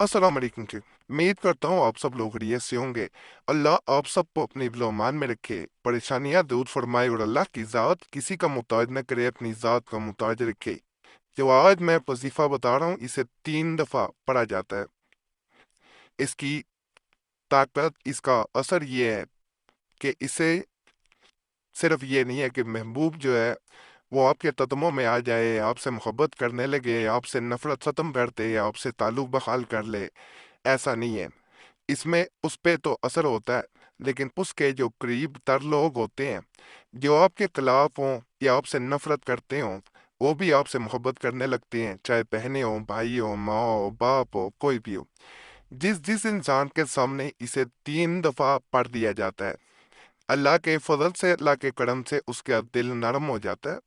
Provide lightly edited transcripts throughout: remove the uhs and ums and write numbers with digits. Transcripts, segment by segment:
अस्सलाम वालेकुम जी। उम्मीद करता हूँ आप सब लोग खैरियत से होंगे। अल्लाह आप सबको अपनी मान में रखे, परेशानियां दूर फरमाए और अल्लाह की ज़ात किसी का मुताज न करे, अपनी ज़ात का मुताज रखे। जो आज मैं वजीफ़ा बता रहा हूँ इसे 3 दफ़ा पढ़ा जाता है। इसकी ताकत, इसका असर ये है कि इसे सिर्फ ये नहीं है कि महबूब जो है वो आपके कदमों में आ जाए, आपसे मोहब्बत करने लगे, आपसे नफरत ख़त्म कर दे, आपसे ताल्लुक़ बहाल कर ले। ऐसा नहीं है। इसमें उस पे तो असर होता है, लेकिन उसके जो करीब तर लोग होते हैं, जो आपके खिलाफ हों या आपसे नफरत करते हों, वो भी आपसे मोहब्बत करने लगते हैं, चाहे बहनें हों, भाई हो, माँ हो, बाप हो, कोई भी हो। जिस जिस इंसान के सामने इसे 3 दफ़ा पढ़ दिया जाता है, अल्लाह के फजल से, अल्लाह के करम से उसका दिल नरम हो जाता है।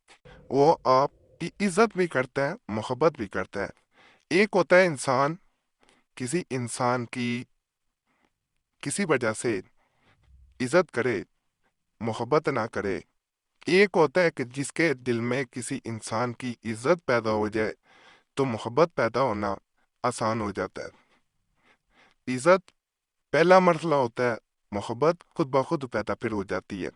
वो आपकी इज्जत भी करता है, मोहब्बत भी करता है। एक होता है इंसान किसी इंसान की किसी वजह से इज्जत करे, मोहब्बत ना करे। एक होता है कि जिसके दिल में किसी इंसान की इज्जत पैदा हो जाए तो मोहब्बत पैदा होना आसान हो जाता है। इज्जत पहला मरहला होता है, मोहब्बत खुद ब खुद पैदा फिर हो जाती है।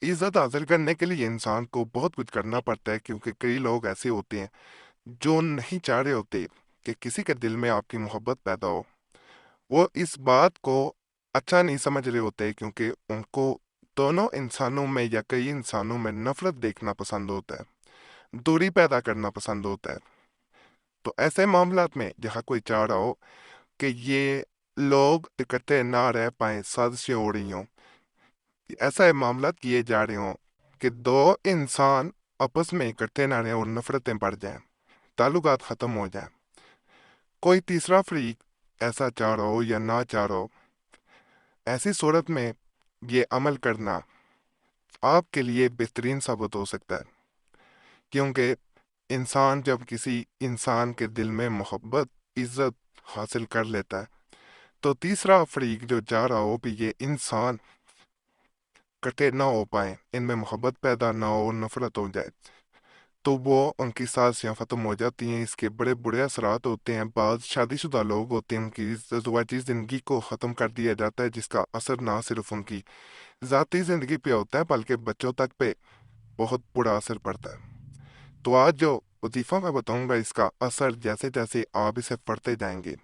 इज्जत हासिल करने के लिए इंसान को बहुत कुछ करना पड़ता है, क्योंकि कई लोग ऐसे होते हैं जो नहीं चाह रहे होते कि किसी के दिल में आपकी मोहब्बत पैदा हो। वो इस बात को अच्छा नहीं समझ रहे होते, क्योंकि उनको दोनों इंसानों में या कई इंसानों में नफरत देखना पसंद होता है, दूरी पैदा करना पसंद होता है। तो ऐसे मामलात में जहाँ कोई चाह रहा हो कि ये लोग इकट्ठे ना रह पाए, साजिशें हो रही हों, ऐसा मामला किए जा रहे हों कि दो इंसान आपस में इकट्ठे ना रहें और नफरतें बढ़ जाएं, ताल्लुकात ख़त्म हो जाएं, कोई तीसरा फरीक ऐसा चाह रहा हो या ना चाह रहा हो, ऐसी सूरत में ये अमल करना आपके लिए बेहतरीन साबित हो सकता है। क्योंकि इंसान जब किसी इंसान के दिल में मोहब्बत, इज्जत हासिल कर लेता है, तो तीसरा फरीक जो चाह रहा हो भी ये इंसान इकट्ठे ना हो पाए, इनमें मोहब्बत पैदा ना हो, नफरत हो जाए, तो वो उनकी साजियाँ ख़त्म हो जाती हैं। इसके बड़े बुरे असरात होते हैं। बाद शादीशुदा लोग होते हैं, उनकी ज़वाजी ज़िंदगी को ख़त्म कर दिया जाता है, जिसका असर ना सिर्फ उनकी ज़ाती ज़िंदगी पे होता है बल्कि बच्चों तक पे बहुत बुरा असर पड़ता है। तो आज जो वजीफ़ा मैं बताऊंगा, इसका असर जैसे जैसे आप इसे पढ़ते जाएंगे,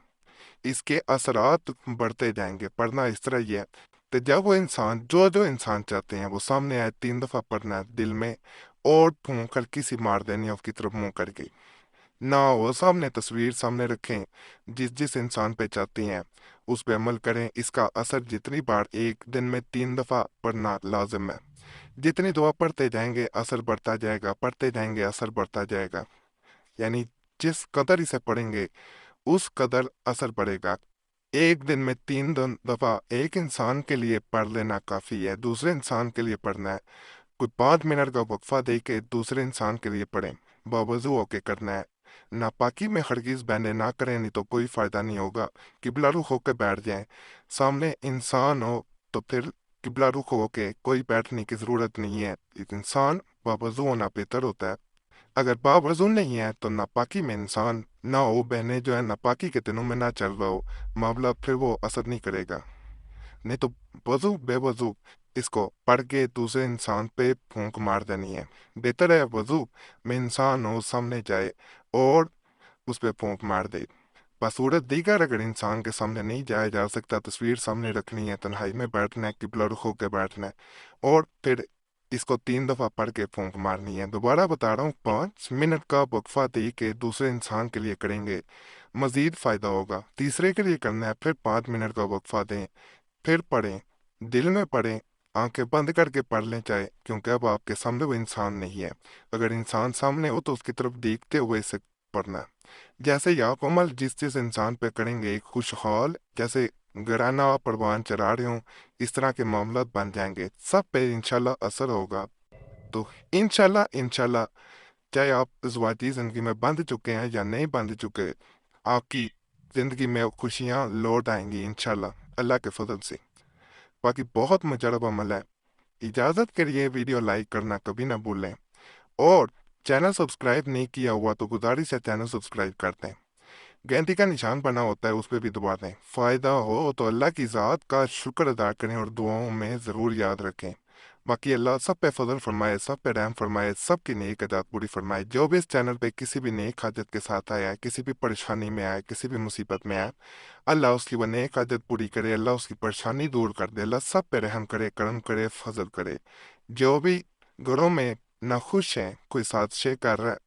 इसके असरात बढ़ते जाएंगे। पढ़ना इस तरह ही है कि जब वो इंसान जो जो इंसान चाहते हैं वो सामने आए, 3 दफ़ा पढ़ना है दिल में, और फूंक कर किसी मार देनी है उसकी तरफ मुंह करके। ना वो सामने तस्वीर सामने रखें, जिस जिस इंसान पे चाहते हैं उस पे अमल करें। इसका असर जितनी बार एक दिन में 3 दफ़ा पढ़ना लाजिम है। जितनी दुआ पढ़ते जाएंगे असर बढ़ता जाएगा, पढ़ते जाएंगे असर बढ़ता जाएगा। यानी जिस कदर इसे पढ़ेंगे उस कदर असर बढ़ेगा। एक दिन में 3 दफ़ा एक इंसान के लिए पढ़ लेना काफ़ी है। दूसरे इंसान के लिए पढ़ना है, कोई 5 मिनट का वक्फा दे के दूसरे इंसान के लिए पढ़ें, बावजू होके करना है। नापाकी में हरगिज बहने ना करें, नहीं तो कोई फ़ायदा नहीं होगा। किबला रुख होके बैठ जाएं, सामने इंसान हो तो फिर किबला रुख होके कोई बैठने की ज़रूरत नहीं है। एक इंसान बावजू होना बेहतर होता है। अगर बावजू नहीं है तो नापाकी में इंसान ना हो, बहने जो है नापाकी के दिनों में ना चल रहा हो, मामला फिर वो असर नहीं करेगा। नहीं तो वजू बेवजू इसको पढ़ के दूसरे इंसान पे फूंक मार देनी है। बेहतर है वजू में इंसान हो सामने जाए और उस पे फूंक मार दे। बसूरत दीगर अगर इंसान के सामने नहीं जाया जा सकता, तस्वीर सामने रखनी है, तन्हाई में बैठना है, किबला रुख होकर बैठना है, और फिर इसको 3 दफ़ा पढ़ के फूंक मारनी है। दोबारा बता रहा हूँ, 5 मिनट का वक्फा दे के दूसरे इंसान के लिए करेंगे, मजीद फ़ायदा होगा। तीसरे के लिए करना है, फिर 5 मिनट का वक्फा दें, फिर पढ़ें, दिल में पढ़ें, आंखें बंद करके पढ़ लें चाहे, क्योंकि अब आपके सामने वो इंसान नहीं है। अगर इंसान सामने हो तो उसकी तरफ देखते हुए इसे पढ़ना है। जैसे ही आप अमल जिस जिस इंसान पे करेंगे, एक खुशहाल जैसे घराना परवान चढ़ा रहे हों, इस तरह के मामला बन जाएंगे, सब पे इंशाल्लाह असर होगा। तो इंशाल्लाह इंशाल्लाह, चाहे आप ज़वाजी ज़िंदगी में बंध चुके हैं या नहीं बंध चुके, आपकी ज़िंदगी में खुशियाँ लौट आएंगी इंशाल्लाह, अल्लाह के फजल से। बाकी बहुत मुजरब अमल है। इजाज़त के लिए वीडियो लाइक करना कभी ना भूलें, और चैनल सब्सक्राइब नहीं किया हुआ तो गुजारिश है चैनल सब्सक्राइब कर दें। گنتی کا نشان بنا ہوتا ہے اس پہ بھی دبا دیں۔ فائدہ ہو تو اللہ کی ذات کا شکر ادا کریں اور دعاؤں میں ضرور یاد رکھیں۔ باقی اللہ سب پہ فضل فرمائے، سب پہ رحم فرمائے، سب کی نیک حاجات پوری فرمائے۔ جو بھی اس چینل پہ کسی بھی نیک حاجت کے ساتھ آیا ہے، کسی بھی پریشانی میں آیا، کسی بھی مصیبت میں آیا، اللہ اس کی وہ نیک حاجت پوری کرے، اللہ اس کی پریشانی دور کر دے، اللہ سب پہ رحم کرے، کرم کرے، فضل کرے۔ جو بھی گھروں میں ناخوش ہیں، کوئی سازشیں کر رہا ہے،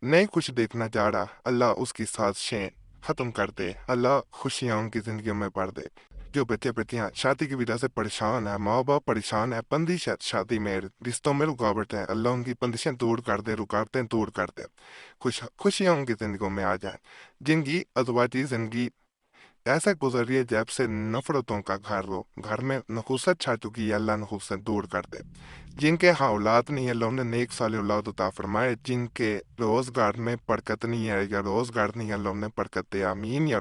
نہیں کچھ دیکھنا چاہ رہا، اللہ اس کی سازشیں ختم کر دے، اللہ خوشیاں ان کی زندگیوں میں بھر دے۔ جو بچے بچیاں شادی کی وجہ سے پریشان ہیں، ماں باپ پریشان ہیں، بندش ہے شادی میں، رشتوں میں رکاوٹ ہے، اللہ ان کی بندشیں دور کر دے، رکاوٹیں دور کر دے، خوشیاں ان کی زندگیوں میں آ جائیں۔ جن کی ازواجی زندگی ایسا گزر رہی ہے جب سے نفرتوں کا گھر ہو، گھر میں نحوست چھا چکی ہے، اللہ نحوست دور کر دے۔ جن کے ہاں اولاد نہیں ہے، اللہ انہیں نیک صالح اولاد عطا فرمائے۔ جن کے روزگار میں برکت نہیں ہے یا روزگار نہیں ہے، اللہ انہیں برکت دے، آمین یا